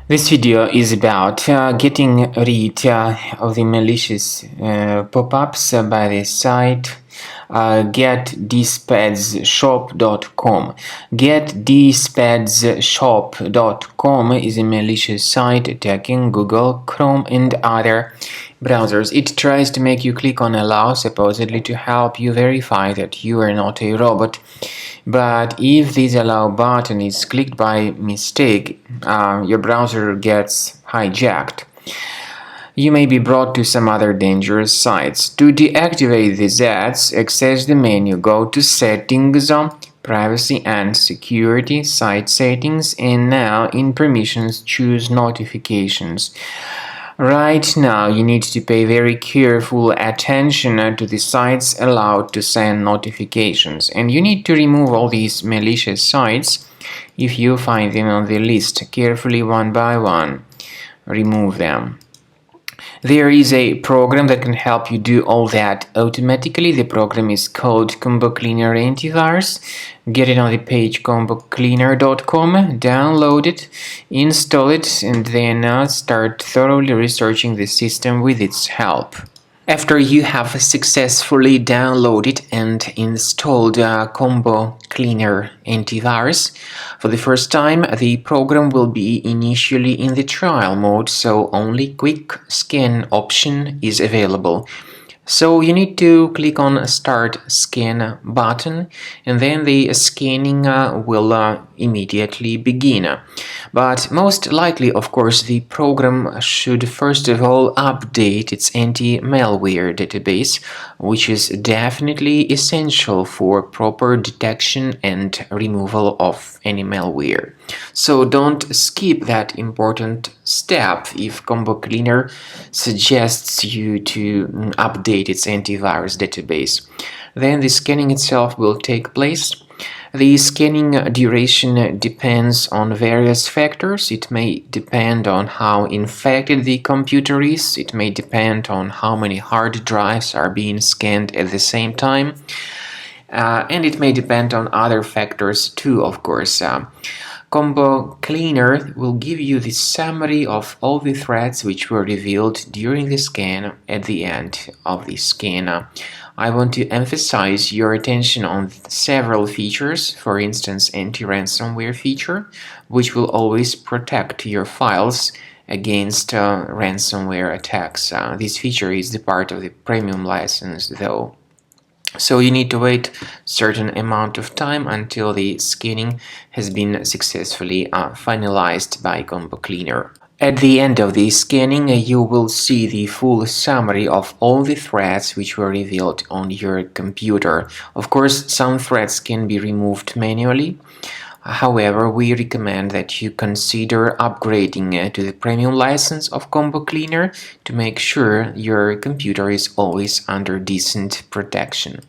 This video is about getting rid of the malicious pop-ups by the site getdspadzshop.com. Getdspadzshop.com is a malicious site attacking Google, Chrome, and other browsers. It tries to make you click on allow, supposedly to help you verify that you are not a robot. But if this allow button is clicked by mistake, your browser gets hijacked. You may be brought to some other dangerous sites. To deactivate these ads, access the menu, go to Settings, Privacy and Security, Site Settings, and now in Permissions choose Notifications. Right now, you need to pay very careful attention to the sites allowed to send notifications, and you need to remove all these malicious sites if you find them on the list. Carefully, one by one, remove them. There is a program that can help you do all that automatically. The program is called Combo Cleaner Antivirus. Get it on the page combocleaner.com, download it, install it, and then start thoroughly researching the system with its help. After you have successfully downloaded and installed Combo Cleaner Antivirus, for the first time the program will be initially in the trial mode, so only quick scan option is available. So you need to click on Start Scan button, and then the scanning will immediately begin. But most likely, of course, the program should first of all update its anti-malware database, which is definitely essential for proper detection and removal of any malware. So don't skip that important step if Combo Cleaner suggests you to update its antivirus database. Then the scanning itself will take place. The scanning duration depends on various factors. It may depend on how infected the computer is. It may depend on how many hard drives are being scanned at the same time. And it may depend on other factors too, of course. Combo Cleaner will give you the summary of all the threats which were revealed during the scan at the end of the scan. I want to emphasize your attention on several features, for instance, anti-ransomware feature, which will always protect your files against ransomware attacks. This feature is the part of the premium license, though. So you need to wait a certain amount of time until the scanning has been successfully finalized by Combo Cleaner. At the end of the scanning, you will see the full summary of all the threats which were revealed on your computer. Of course, some threats can be removed manually. However, we recommend that you consider upgrading to the premium license of Combo Cleaner to make sure your computer is always under decent protection.